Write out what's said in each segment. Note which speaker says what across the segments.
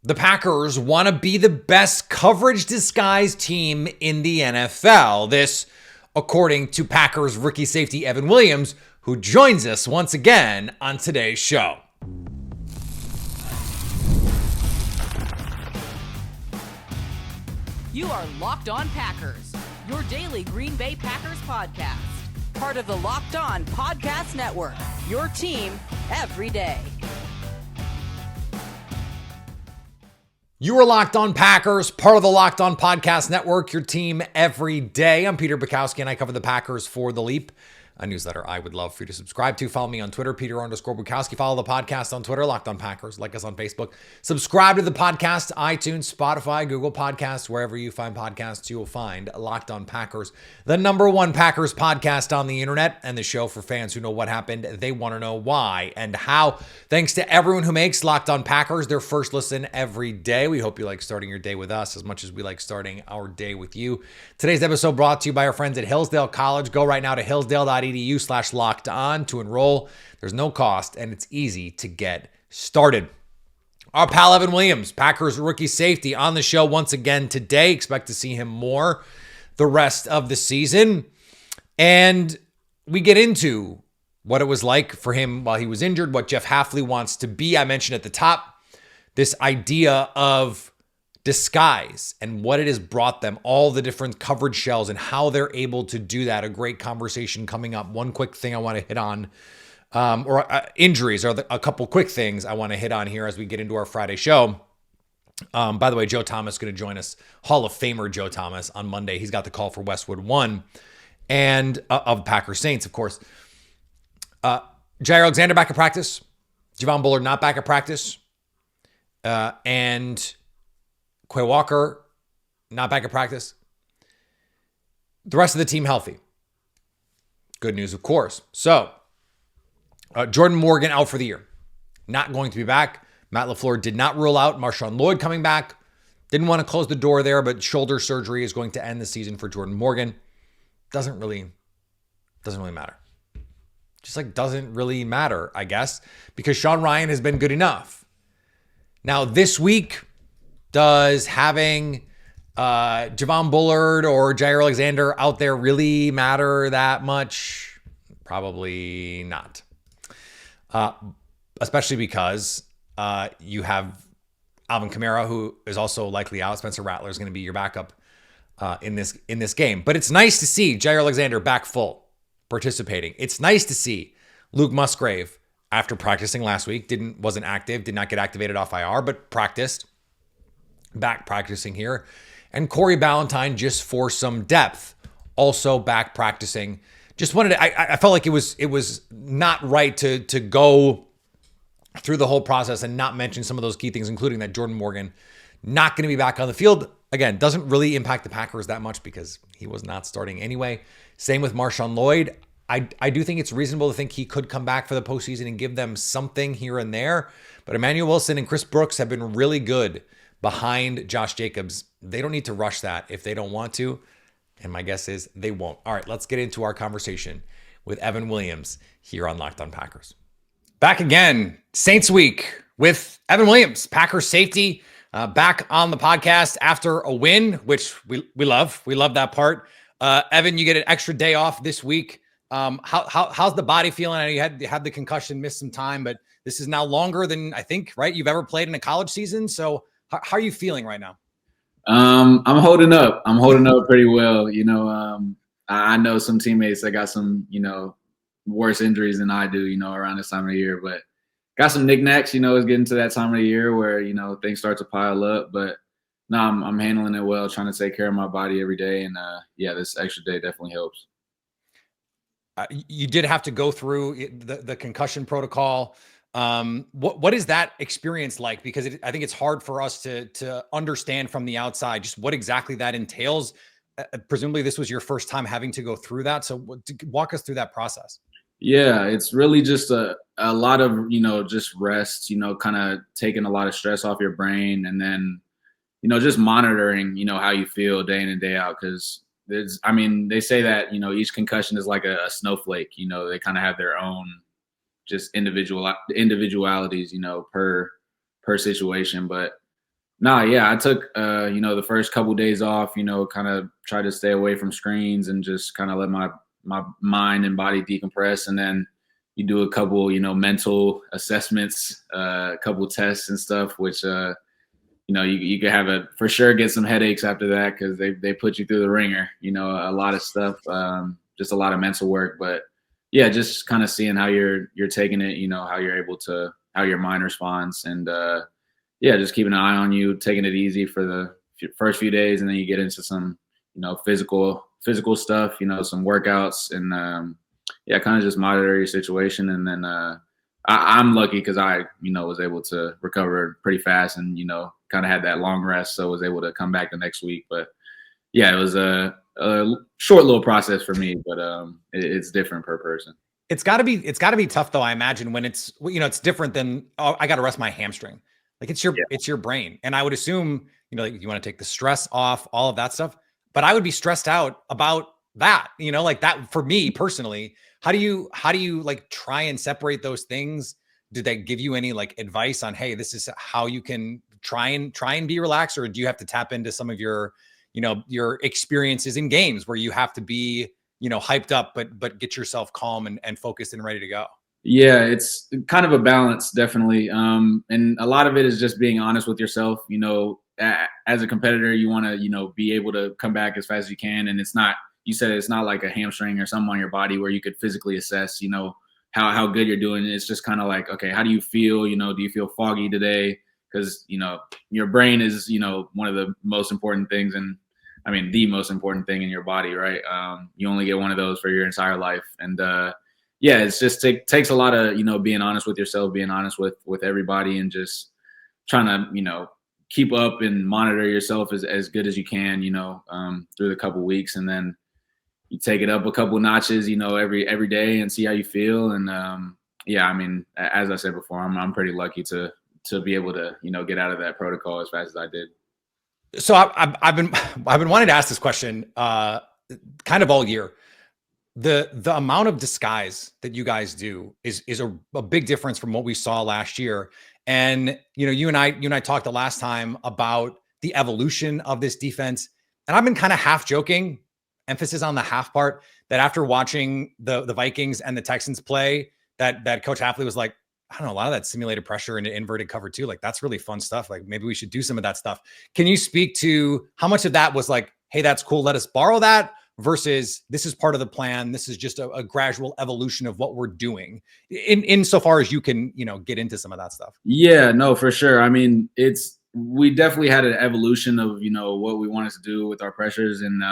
Speaker 1: The Packers want to be the best coverage disguise team in the NFL. This, according to Packers rookie safety Evan Williams, who joins us once again on today's show.
Speaker 2: You are Locked On Packers, your daily Green Bay Packers podcast. Part of the Locked On Podcast Network, your team every day.
Speaker 1: You are Locked On Packers, part of the Locked On Podcast Network, your team every day. I'm Peter Bukowski, and I cover the Packers for The Leap, a newsletter I would love for you to subscribe to. Follow me on Twitter, Peter_Bukowski. Follow the podcast on Twitter, Locked On Packers. Like us on Facebook. Subscribe to the podcast, iTunes, Spotify, Google Podcasts. Wherever you find podcasts, you will find Locked On Packers, the #1 Packers podcast on the internet, and the show for fans who know what happened. They want to know why and how. Thanks to everyone who makes Locked On Packers their first listen every day. We hope you like starting your day with us as much as we like starting our day with you. Today's episode brought to you by our friends at Hillsdale College. Go right now to hillsdale.edu/lockedon to enroll. There's no cost, and it's easy to get started. Our pal Evan Williams, Packers rookie safety, on the show once again today. Expect to see him more the rest of the season. And we get into what it was like for him while he was injured, what Jeff Hafley wants to be. I mentioned at the top this idea of disguise and what it has brought them, all the different coverage shells and how they're able to do that. A great conversation coming up. One quick thing I want to hit on, injuries are a couple quick things I want to hit on here as we get into our Friday show. By the way, Joe Thomas is going to join us, Hall of Famer Joe Thomas, on Monday. He's got the call for Westwood 1 and of Packers Saints, of course. Jair Alexander back at practice. Javon Bullard not back at practice. And Quay Walker not back at practice. The rest of the team healthy. Good news, of course. So, Jordan Morgan out for the year. Not going to be back. Matt LaFleur did not rule out Marshawn Lloyd coming back. Didn't want to close the door there, but shoulder surgery is going to end the season for Jordan Morgan. Doesn't really matter. Just doesn't really matter, I guess, because Sean Ryan has been good enough. Now, this week, does having Javon Bullard or Jair Alexander out there really matter that much? Probably not. Especially because you have Alvin Kamara, who is also likely out. Spencer Rattler is going to be your backup in this game. But it's nice to see Jair Alexander back full, participating. It's nice to see Luke Musgrave, after practicing last week, wasn't active, did not get activated off IR, but practiced, back practicing here. And Corey Ballantyne, just for some depth, also back practicing. Just wanted to, I felt like it was not right to go through the whole process and not mention some of those key things, including that Jordan Morgan not going to be back on the field. Again, doesn't really impact the Packers that much because he was not starting anyway. Same with Marshawn Lloyd. I do think it's reasonable to think he could come back for the postseason and give them something here and there. But Emmanuel Wilson and Chris Brooks have been really good behind Josh Jacobs. They don't need to rush that if they don't want to. And my guess is they won't. All right, let's get into our conversation with Evan Williams here on Locked On Packers. Back again, Saints Week with Evan Williams, Packers safety, back on the podcast after a win, which we love. We love that part. Evan, you get an extra day off this week. How's the body feeling? I know you had the concussion, missed some time, but this is now longer than I think, right? You've ever played in a college season. So how are you feeling right now?
Speaker 3: I'm holding up. I'm holding up pretty well. I know some teammates that got some, worse injuries than I do, around this time of the year, but got some knickknacks, it's getting to that time of the year where, things start to pile up, but no, I'm handling it well, trying to take care of my body every day. And this extra day definitely helps.
Speaker 1: You did have to go through the concussion protocol. What is that experience like? Because I think it's hard for us to understand from the outside just what exactly that entails. Presumably this was your first time having to go through that. So walk us through that process.
Speaker 3: Yeah, it's really just a lot of, just rest, kind of taking a lot of stress off your brain, and then, just monitoring, how you feel day in and day out. Because they say that, each concussion is like a snowflake, they kind of have their own just individualities, per situation. But Nah, yeah, I took the first couple days off, kind of try to stay away from screens and just kind of let my mind and body decompress. And then you do a couple, mental assessments, a couple tests and stuff, which you could for sure get some headaches after that because they put you through the ringer, a lot of stuff, just a lot of mental work. But yeah, just kind of seeing how you're taking it, how your mind responds. And yeah, just keeping an eye on you, taking it easy for the first few days. And then you get into some, physical stuff, some workouts and yeah, kind of just monitor your situation. And then I'm lucky because I, was able to recover pretty fast and, kind of had that long rest. So was able to come back the next week. But yeah, it was a short little process for me, but it's different per person.
Speaker 1: It's gotta be tough though. I imagine when it's, it's different than, oh, I got to rest my hamstring. Like it's your brain. And I would assume, like you want to take the stress off, all of that stuff, but I would be stressed out about that, like that for me personally. How do you like try and separate those things? Did they give you any like advice on, hey, this is how you can try and be relaxed? Or do you have to tap into some of your, your experiences in games where you have to be, hyped up, but get yourself calm and focused and ready to go?
Speaker 3: Yeah, it's kind of a balance, definitely. And a lot of it is just being honest with yourself. As a competitor, you want to, be able to come back as fast as you can. And it's not, you said it's not like a hamstring or something on your body where you could physically assess, how good you're doing. It's just kind of like, okay, how do you feel? Do you feel foggy today? Because, your brain is, one of the most important things. And I mean, the most important thing in your body, right? You only get one of those for your entire life. And, yeah, it's just takes a lot of, being honest with yourself, being honest with everybody and just trying to, keep up and monitor yourself as good as you can, through the couple weeks. And then you take it up a couple notches, every day and see how you feel. And yeah, I mean, as I said before, I'm pretty lucky to be able to, get out of that protocol as fast as I did.
Speaker 1: So I've been wanting to ask this question kind of all year. The amount of disguise that you guys do is a big difference from what we saw last year. And, you and I talked the last time about the evolution of this defense. And I've been kind of half joking, emphasis on the half part, that after watching the Vikings and the Texans play, that Coach Hafley was like, I don't know, a lot of that simulated pressure and inverted cover too. Like that's really fun stuff. Like maybe we should do some of that stuff. Can you speak to how much of that was like, hey, that's cool, let us borrow that, versus this is part of the plan. This is just a gradual evolution of what we're doing in so far as you can, get into some of that stuff.
Speaker 3: Yeah, no, for sure. I mean, we definitely had an evolution of, what we wanted to do with our pressures. And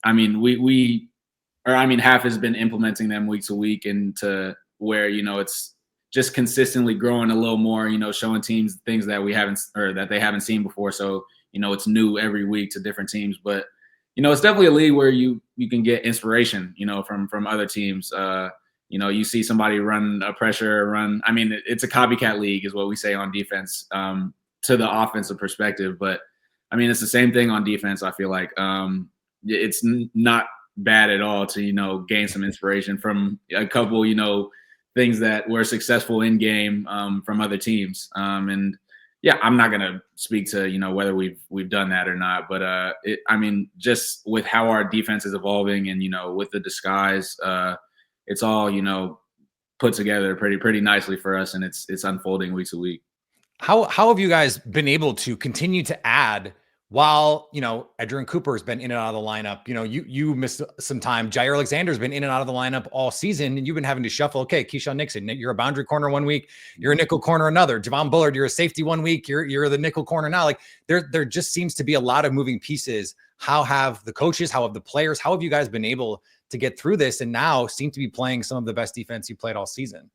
Speaker 3: I mean, Half has been implementing them week to week and to where, it's just consistently growing a little more, showing teams things that we haven't, or that they haven't seen before. So, it's new every week to different teams, but it's definitely a league where you can get inspiration, from other teams. You see somebody run a pressure run. I mean, it's a copycat league is what we say on defense, to the offensive perspective. But I mean, it's the same thing on defense. I feel like it's not bad at all to, gain some inspiration from a couple, things that were successful in game from other teams. And yeah, I'm not going to speak to, whether we've done that or not, but just with how our defense is evolving and, with the disguise, it's all, put together pretty nicely for us. And it's unfolding week to week.
Speaker 1: How have you guys been able to continue to add while, Adrian Cooper has been in and out of the lineup? You missed some time. Jair Alexander's been in and out of the lineup all season, and you've been having to shuffle. Okay, Keyshawn Nixon, you're a boundary corner one week, you're a nickel corner another. Javon Bullard, you're a safety one week, you're the nickel corner now. Like there just seems to be a lot of moving pieces. How have the coaches, how have the players, how have you guys been able to get through this and now seem to be playing some of the best defense you played all season?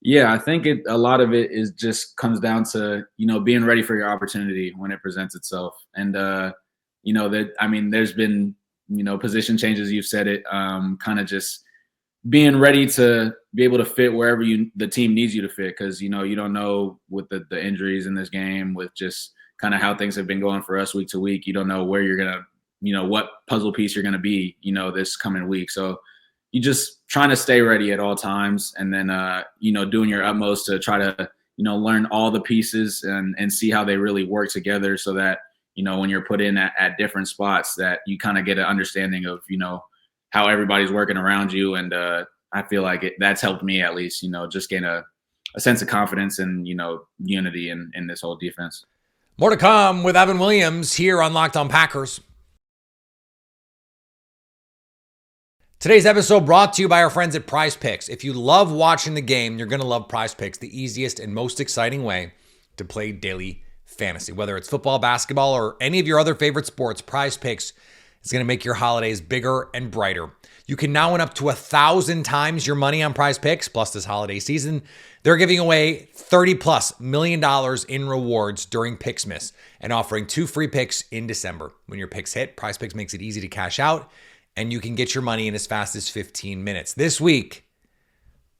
Speaker 3: Yeah, I think a lot of it is just comes down to, being ready for your opportunity when it presents itself. And, there's been, position changes, you've said it, kind of just being ready to be able to fit wherever the team needs you to fit. Cause, you don't know with the injuries in this game, with just kind of how things have been going for us week to week. You don't know where you're going to, what puzzle piece you're going to be, this coming week. So you just trying to stay ready at all times. And then, doing your utmost to try to, learn all the pieces and see how they really work together so that, when you're put in at different spots that you kind of get an understanding of, how everybody's working around you. And I feel like that's helped me at least, just gain a sense of confidence and, unity in this whole defense.
Speaker 1: More to come with Evan Williams here on Locked On Packers. Today's episode brought to you by our friends at Prize Picks. If you love watching the game, you're going to love Prize Picks, the easiest and most exciting way to play daily fantasy. Whether it's football, basketball, or any of your other favorite sports, Prize Picks is going to make your holidays bigger and brighter. You can now win up to 1,000 times your money on Prize Picks. Plus, this holiday season, they're giving away $30+ million in rewards during Picksmas and offering 2 free picks in December. When your picks hit, Prize Picks makes it easy to cash out, and you can get your money in as fast as 15 minutes. This week,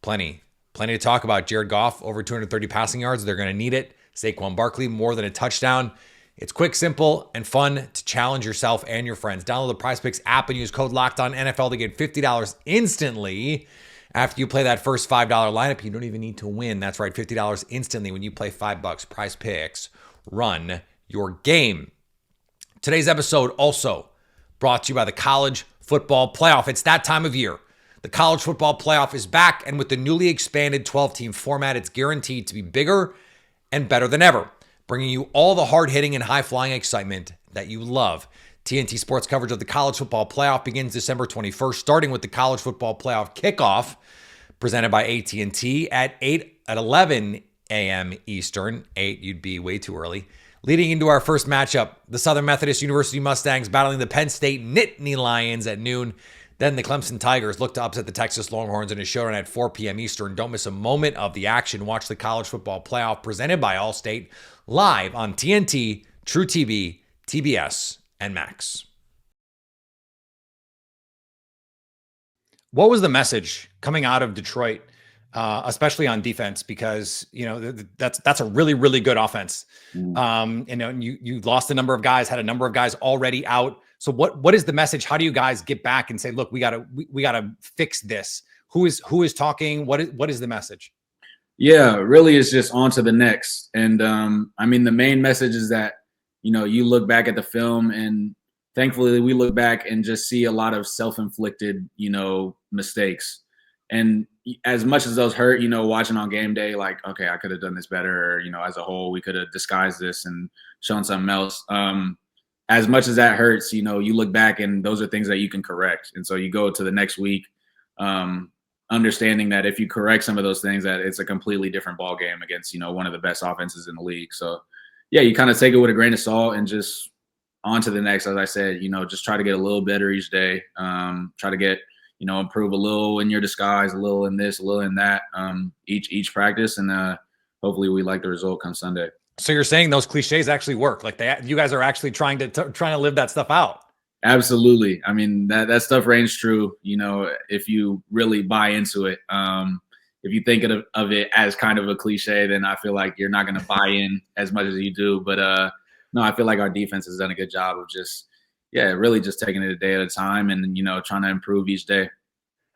Speaker 1: plenty to talk about. Jared Goff, over 230 passing yards. They're going to need it. Saquon Barkley, more than a touchdown. It's quick, simple, and fun to challenge yourself and your friends. Download the Prize Picks app and use code LOCKEDONNFL to get $50 instantly after you play that first $5 lineup. You don't even need to win. That's right, $50 instantly when you play $5. Prize Picks, run your game. Today's episode also brought to you by the College Football Playoff. It's that time of year. The College Football Playoff is back, and with the newly expanded 12-team format, it's guaranteed to be bigger and better than ever, bringing you all the hard-hitting and high-flying excitement that you love. TNT Sports coverage of the College Football Playoff begins December 21st, starting with the College Football Playoff kickoff, presented by AT&T at 11 a.m. Eastern. 8, you'd be way too early. Leading into our first matchup, the Southern Methodist University Mustangs battling the Penn State Nittany Lions at noon. Then the Clemson Tigers look to upset the Texas Longhorns in a showdown at 4 p.m. Eastern. Don't miss a moment of the action. Watch the College Football Playoff presented by Allstate live on TNT, True TV, TBS, and Max. What was the message coming out of Detroit, especially on defense? Because that's a really, really good offense. You lost a number of guys, had a number of guys already out. So what is the message? How do you guys get back and say, look, we gotta fix this? Who is talking? What is the message?
Speaker 3: Yeah, really, it's just on to the next. And the main message is that you look back at the film, and thankfully we look back and just see a lot of self-inflicted mistakes. And as much as those hurt, watching on game day, like, okay, I could have done this better, or, as a whole, we could have disguised this and shown something else. As much as that hurts, you look back and those are things that you can correct. And so you go to the next week, understanding that if you correct some of those things, that it's a completely different ball game against, one of the best offenses in the league. So yeah, you kind of take it with a grain of salt and just on to the next. As I said, just try to get a little better each day. Try to get, improve a little in your disguise, a little in this, a little in that, each practice. And hopefully we like the result come Sunday.
Speaker 1: So you're saying those cliches actually work? Like you guys are actually trying to live that stuff out?
Speaker 3: Absolutely. I mean, that stuff reigns true, if you really buy into it. If you think of it as kind of a cliche, then I feel like you're not going to buy in as much as you do. But no, I feel like our defense has done a good job of really just taking it a day at a time and, trying to improve each day.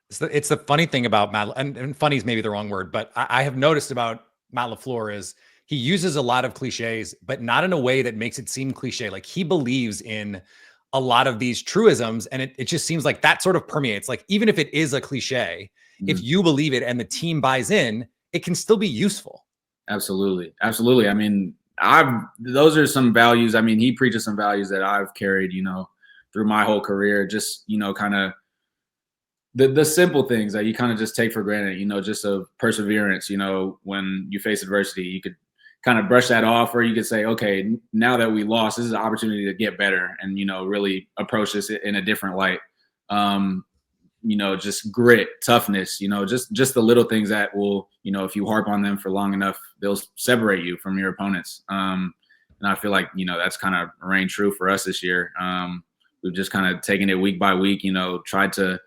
Speaker 1: It's the funny thing about Matt, and funny is maybe the wrong word, but I have noticed about Matt LaFleur is he uses a lot of cliches, but not in a way that makes it seem cliche. Like he believes in a lot of these truisms, and it just seems like that sort of permeates. Like even if it is a cliche, if you believe it and the team buys in, it can still be useful.
Speaker 3: Absolutely. Absolutely. I mean, those are some values. I mean, he preaches some values that I've carried, through my whole career, just, kind of the simple things that you kind of just take for granted, just a perseverance, when you face adversity, you could kind of brush that off, or you could say, okay, now that we lost, this is an opportunity to get better and, really approach this in a different light. Just grit, toughness, just the little things that will, if you harp on them for long enough, they'll separate you from your opponents. And I feel like, that's kind of reigned true for us this year. We've just kind of taken it week by week, tried to,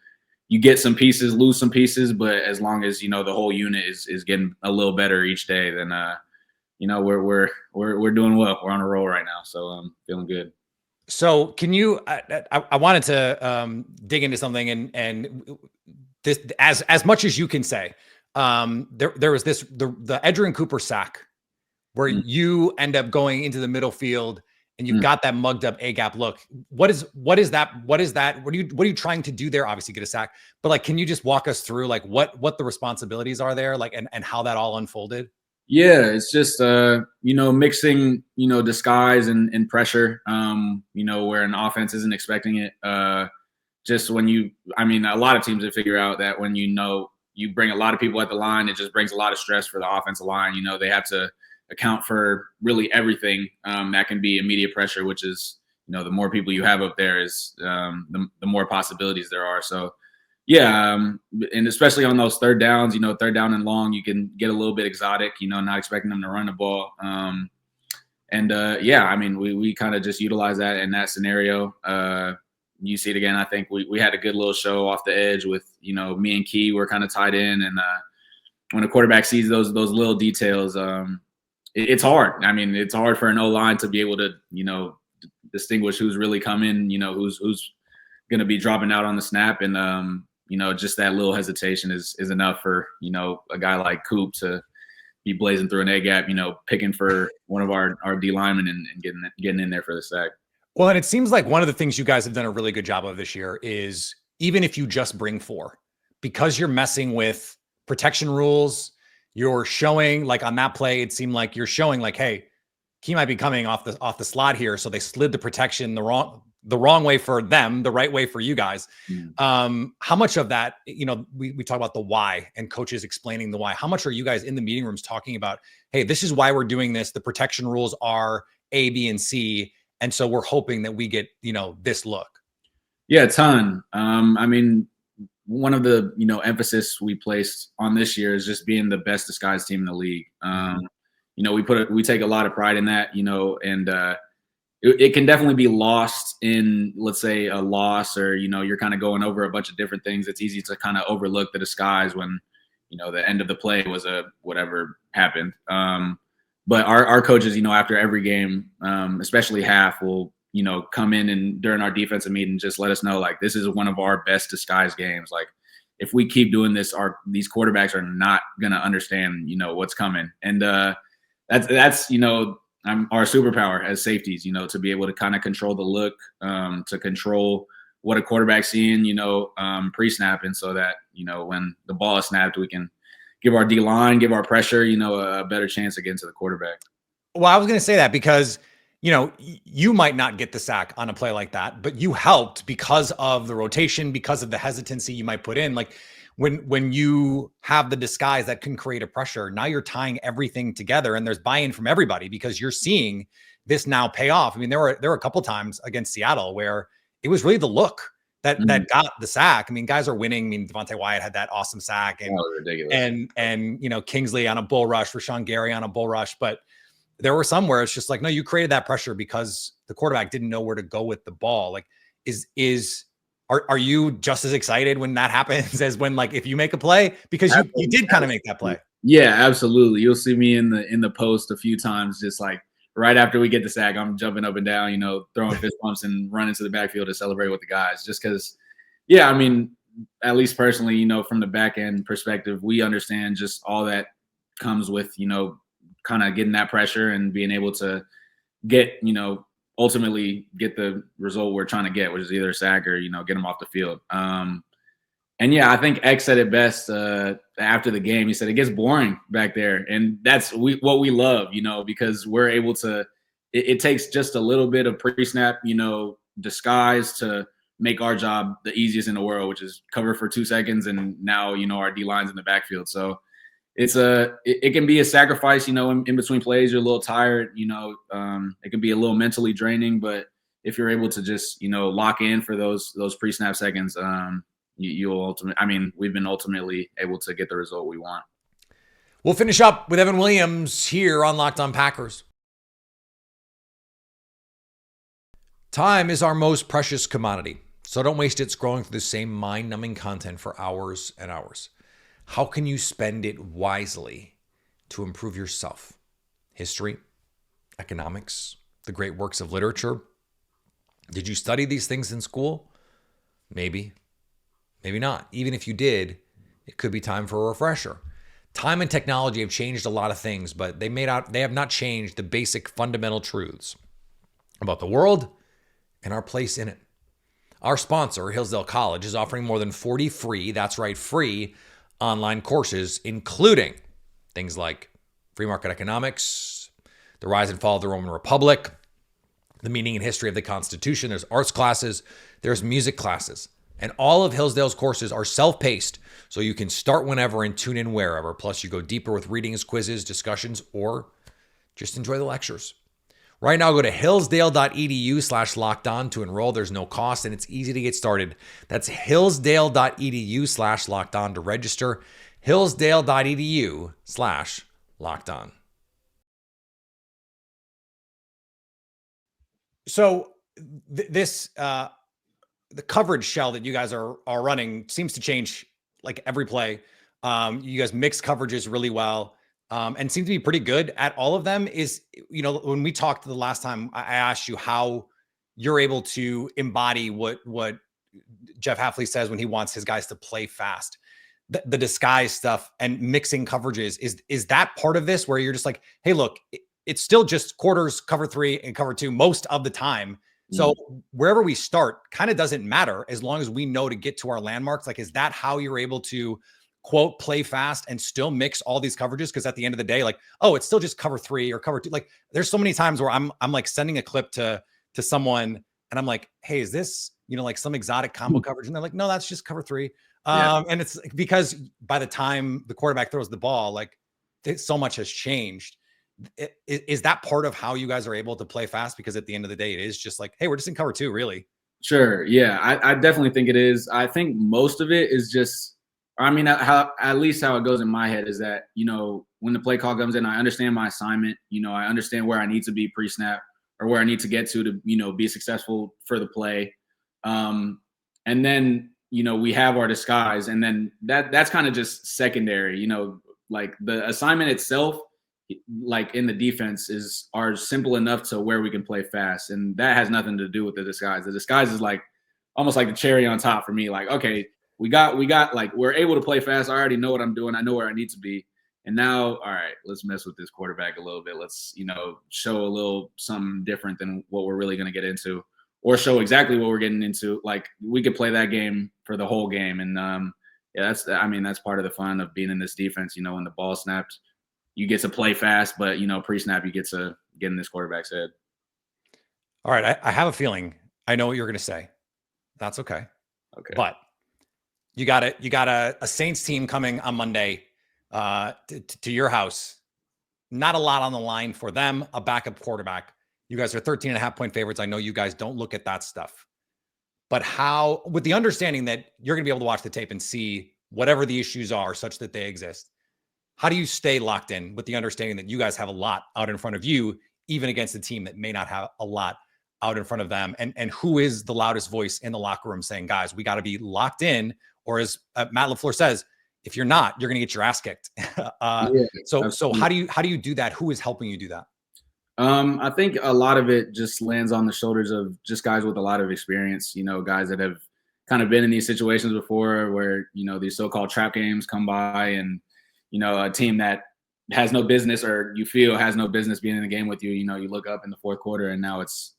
Speaker 3: you get some pieces, lose some pieces, but as long as, the whole unit is getting a little better each day, then, we're doing well. We're on a roll right now. So I'm feeling good.
Speaker 1: So can you, I wanted to dig into something and this, as much as you can say, There was the Edgerrin Cooper sack where you end up going into the middle field and you've got that mugged up A gap look. What is that? What are you trying to do there? Obviously get a sack, but like, can you just walk us through like what the responsibilities are there, like, and how that all unfolded?
Speaker 3: Yeah, it's just mixing disguise and pressure. Where an offense isn't expecting it. Just when a lot of teams have figured out that when you bring a lot of people at the line, it just brings a lot of stress for the offensive line. They have to account for really everything that can be immediate pressure, which is the more people you have up there is the more possibilities there are. So. Yeah, and especially on those third downs, third down and long, you can get a little bit exotic, not expecting them to run the ball. We kind of just utilize that in that scenario. You see it again. I think we had a good little show off the edge with, me and Key were kind of tied in. And when a quarterback sees those little details, it's hard. I mean, it's hard for an O-line to be able to, distinguish who's really coming, who's going to be dropping out on the snap. And, just that little hesitation is enough for, a guy like Coop to be blazing through an A gap, picking for one of our D linemen and getting in there for the sack.
Speaker 1: Well, and it seems like one of the things you guys have done a really good job of this year is even if you just bring 4, because you're messing with protection rules, you're showing like on that play, it seemed like you're showing like, hey, he might be coming off the slot here. So they slid the protection the wrong way for them, the right way for you guys. How much of that, we talk about the why and coaches explaining the why. How much are you guys in the meeting rooms talking about, hey, this is why we're doing this. The protection rules are A, B, and C. And so we're hoping that we get, this look.
Speaker 3: Yeah, a ton. One of the, emphasis we placed on this year is just being the best disguised team in the league. We take a lot of pride in that, and it can definitely be lost in, let's say, a loss or, you're kind of going over a bunch of different things. It's easy to kind of overlook the disguise when, the end of the play was whatever happened. But our coaches, after every game, especially half, will, come in and during our defensive meeting, just let us know, like, this is one of our best disguised games. Like, if we keep doing this, these quarterbacks are not going to understand, what's coming. And that's our superpower as safeties, to be able to kind of control the look, to control what a quarterback's seeing, pre-snap. And so that, when the ball is snapped, we can give our D-line, give our pressure, a better chance against the quarterback.
Speaker 1: Well, I was going to say that because, you might not get the sack on a play like that, but you helped because of the rotation, because of the hesitancy you might put in. Like when you have the disguise that can create a pressure, now you're tying everything together and there's buy-in from everybody because you're seeing this now pay off. I mean, there were a couple times against Seattle where it was really the look that got the sack. I mean, guys are winning. I mean, Devontae Wyatt had that awesome sack and Kingsley on a bull rush, Rashawn Gary on a bull rush, but there were some where it's just like, no, you created that pressure because the quarterback didn't know where to go with the ball. Like, are you just as excited when that happens as when, like, if you make a play because you did kind of make that play?
Speaker 3: Yeah, absolutely. You'll see me in the post a few times, just like right after we get the sack, I'm jumping up and down, throwing fist bumps and running to the backfield to celebrate with the guys. Just because, yeah, I mean, at least personally, from the back end perspective, we understand just all that comes with, kind of getting that pressure and being able to get, ultimately get the result we're trying to get, which is either a sack or, get them off the field. And yeah, I think X said it best after the game. He said it gets boring back there, and that's what we love, because we're able to. It takes just a little bit of pre-snap, disguise to make our job the easiest in the world, which is cover for 2 seconds, and now our D line's in the backfield. So it can be a sacrifice, in between plays. You're a little tired, it can be a little mentally draining, but if you're able to just lock in for those pre-snap seconds, you'll ultimately, we've been ultimately able to get the result we want.
Speaker 1: We'll finish up with Evan Williams here on Locked On Packers. Time is our most precious commodity, so don't waste it scrolling through the same mind-numbing content for hours and hours. How can you spend it wisely to improve yourself? History, economics, the great works of literature. Did you study these things in school? Maybe, maybe not. Even if you did, it could be time for a refresher. Time and technology have changed a lot of things, but they have not changed the basic fundamental truths about the world and our place in it. Our sponsor, Hillsdale College, is offering more than 40 free, that's right, free online courses, including things like free market economics, the rise and fall of the Roman Republic, the meaning and history of the Constitution. There's arts classes, there's music classes. And all of Hillsdale's courses are self-paced, so you can start whenever and tune in wherever. Plus, you go deeper with readings, quizzes, discussions, or just enjoy the lectures. Right now, go to hillsdale.edu/lockedon to enroll. There's no cost, and it's easy to get started. That's hillsdale.edu/lockedon to register. hillsdale.edu/lockedon.
Speaker 4: So this the coverage shell that you guys are running seems to change like every play. You guys mix coverages really well, and seem to be pretty good at all of them. Is, you know, when we talked the last time, I asked you how you're able to embody what Jeff Hafley says when he wants his guys to play fast, the disguise stuff and mixing coverages. Is that part of this where you're just like, hey, look, it's still just quarters, cover 3 and cover 2 most of the time. So wherever we start kind of doesn't matter as long as we know to get to our landmarks. Like, is that how you're able to, quote, play fast and still mix all these coverages? Because at the end of the day, like, oh, it's still just cover 3 or cover 2. Like, there's so many times where I'm like sending a clip to someone and I'm like, hey, is this, you know, like some exotic combo coverage? And they're like, no, that's just cover 3. And it's because by the time the quarterback throws the ball, like, so much has changed. Is that part of how you guys are able to play fast? Because at the end of the day, it is just like, hey, we're just in cover 2, really.
Speaker 3: Sure. Yeah, I definitely think it is. I think most of it is just, I mean, at least how it goes in my head is that, you know, when the play call comes in, I understand my assignment. You know, I understand where I need to be pre-snap or where I need to get to, you know, be successful for the play. And then, you know, we have our disguise, and then that's kind of just secondary. You know, like the assignment itself, like in the defense, are simple enough to where we can play fast, and that has nothing to do with the disguise. The disguise is like almost like the cherry on top for me. Like, okay, we got like, we're able to play fast. I already know what I'm doing. I know where I need to be. And now, all right, let's mess with this quarterback a little bit. Let's, you know, show a little something different than what we're really going to get into, or show exactly what we're getting into. Like, we could play that game for the whole game. And yeah, that's part of the fun of being in this defense. You know, when the ball snaps, you get to play fast, but, you know, pre-snap, you get to get in this quarterback's head.
Speaker 4: All right. I have a feeling I know what you're going to say. That's okay.
Speaker 3: Okay.
Speaker 4: But you got a Saints team coming on Monday to your house. Not a lot on the line for them, a backup quarterback. You guys are 13.5-point favorites. I know you guys don't look at that stuff. But how, with the understanding that you're going to be able to watch the tape and see whatever the issues are such that they exist, how do you stay locked in with the understanding that you guys have a lot out in front of you, even against a team that may not have a lot out in front of them? And who is the loudest voice in the locker room saying, guys, we got to be locked in? Or as Matt LaFleur says, if you're not, you're going to get your ass kicked. So how do you do that? Who is helping you do that?
Speaker 3: I think a lot of it just lands on the shoulders of just guys with a lot of experience, you know, guys that have kind of been in these situations before where, you know, these so-called trap games come by, and, you know, a team that has no business, or you feel has no business being in the game with you, you know, you look up in the fourth quarter and now it's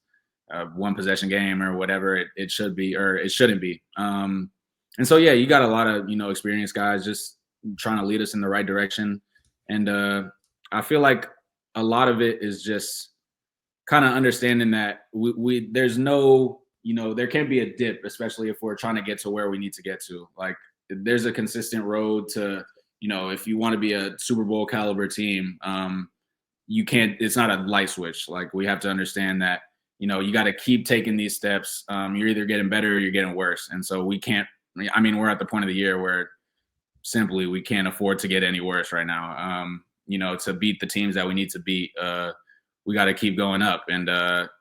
Speaker 3: a one possession game or whatever it should be, or it shouldn't be. And so, yeah, you got a lot of, you know, experienced guys just trying to lead us in the right direction. And I feel like a lot of it is just kind of understanding that we there's no, you know, there can't be a dip, especially if we're trying to get to where we need to get to. Like, there's a consistent road to, you know, if you want to be a Super Bowl caliber team, you can't, it's not a light switch. Like, we have to understand that, you know, you got to keep taking these steps. You're either getting better or you're getting worse. And so we can't, I mean, we're at the point of the year where simply we can't afford to get any worse right now. You know, to beat the teams that we need to beat, we got to keep going up. And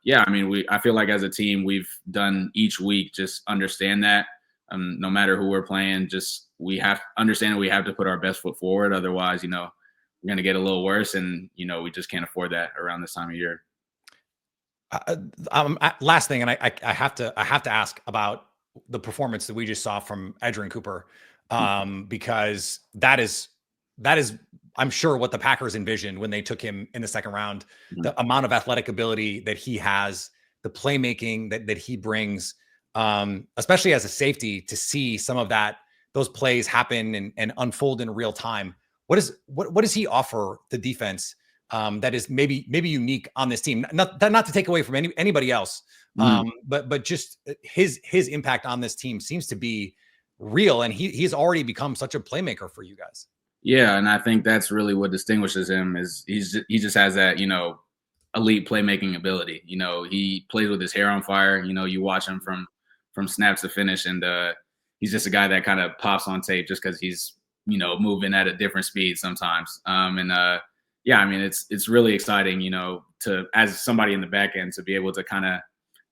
Speaker 3: yeah, I mean, I feel like as a team, we've done each week, just understand that no matter who we're playing, just we have to understand that we have to put our best foot forward. Otherwise, you know, we're going to get a little worse, and, you know, we just can't afford that around this time of year.
Speaker 4: Last thing, and I have to ask about the performance that we just saw from Edgerrin Cooper, because that is that is, I'm sure, what the Packers envisioned when they took him in the second round. The amount of athletic ability that he has, the playmaking that he brings, especially as a safety, to see some of those plays happen and unfold in real time. What does he offer the defense that is maybe unique on this team? Not to take away from anybody else, but just his impact on this team seems to be real, and he's already become such a playmaker for you guys.
Speaker 3: Yeah, and I think that's really what distinguishes him is he just has that, elite playmaking ability. He plays with his hair on fire. You watch him from snap to finish, and he's just a guy that kind of pops on tape just because he's moving at a different speed sometimes. Yeah, I mean it's really exciting, to as somebody in the back end to be able to kind of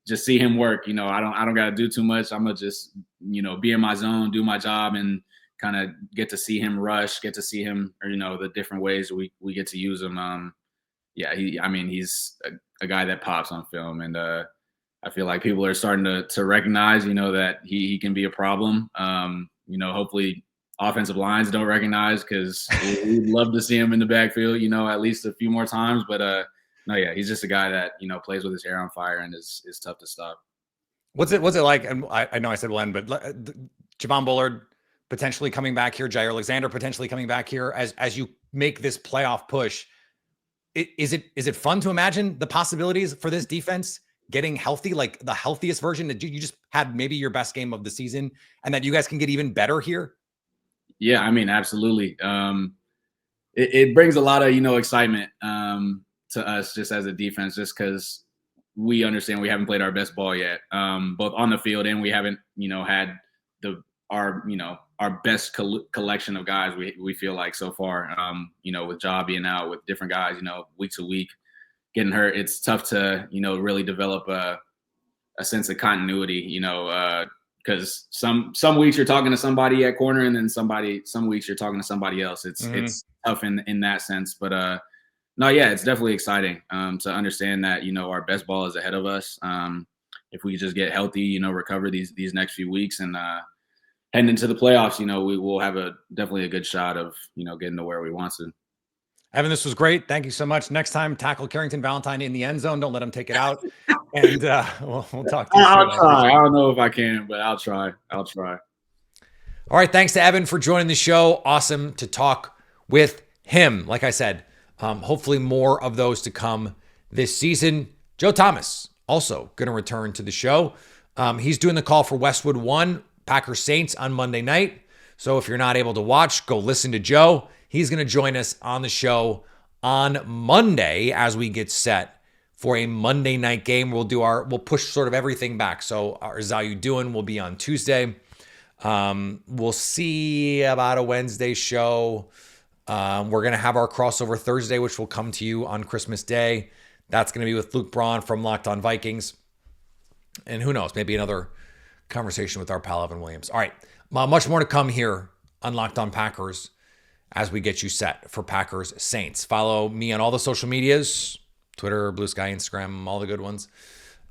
Speaker 3: just see him work. I don't got to do too much. I'm gonna just be in my zone, do my job, and kind of get to see him rush, get to see him, or the different ways we get to use him. Yeah, he's a guy that pops on film, and I feel like people are starting to recognize, that he can be a problem. Hopefully offensive lines don't recognize, because we'd love to see him in the backfield, at least a few more times. But no, yeah, he's just a guy that plays with his hair on fire and is tough to stop.
Speaker 4: What's it like? And I know I said Len, but Javon Bullard potentially coming back here, Jair Alexander potentially coming back here as you make this playoff push. Is it fun to imagine the possibilities for this defense getting healthy, like the healthiest version, that you just had maybe your best game of the season, and that you guys can get even better here?
Speaker 3: Yeah, I mean, absolutely. It brings a lot of, excitement to us just as a defense, just because we understand we haven't played our best ball yet, both on the field, and we haven't, had our best collection of guys we feel like so far. With Ja being out, with different guys, week to week getting hurt, it's tough to, really develop a sense of continuity, because some weeks you're talking to somebody at corner, and then some weeks you're talking to somebody else. It's tough in that sense. But no, yeah, it's definitely exciting to understand that, our best ball is ahead of us. If we just get healthy, recover these next few weeks, and heading into the playoffs, we will have definitely a good shot of, getting to where we want to.
Speaker 4: Evan, this was great. Thank you so much. Next time, tackle Carrington Valentine in the end zone. Don't let him take it out. And we'll talk to you soon.
Speaker 3: I'll try. I don't know if I can, but I'll try. All
Speaker 1: right. Thanks to Evan for joining the show. Awesome to talk with him. Like I said, hopefully more of those to come this season. Joe Thomas also going to return to the show. He's doing the call for Westwood 1, Packers Saints on Monday night. So if you're not able to watch, go listen to Joe. He's going to join us on the show on Monday as we get set for a Monday night game. We'll push sort of everything back. So our How You Doing will be on Tuesday. We'll see about a Wednesday show. We're going to have our crossover Thursday, which will come to you on Christmas Day. That's going to be with Luke Braun from Locked On Vikings. And who knows, maybe another conversation with our pal Evan Williams. All right, much more to come here on Locked On Packers as we get you set for Packers Saints. Follow me on all the social medias, Twitter, Blue Sky, Instagram, all the good ones.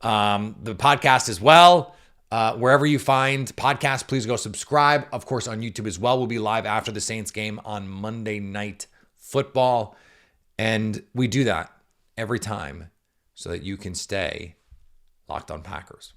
Speaker 1: The podcast as well. Wherever you find podcasts, please go subscribe. Of course, on YouTube as well. We'll be live after the Saints game on Monday Night Football. And we do that every time so that you can stay locked on Packers.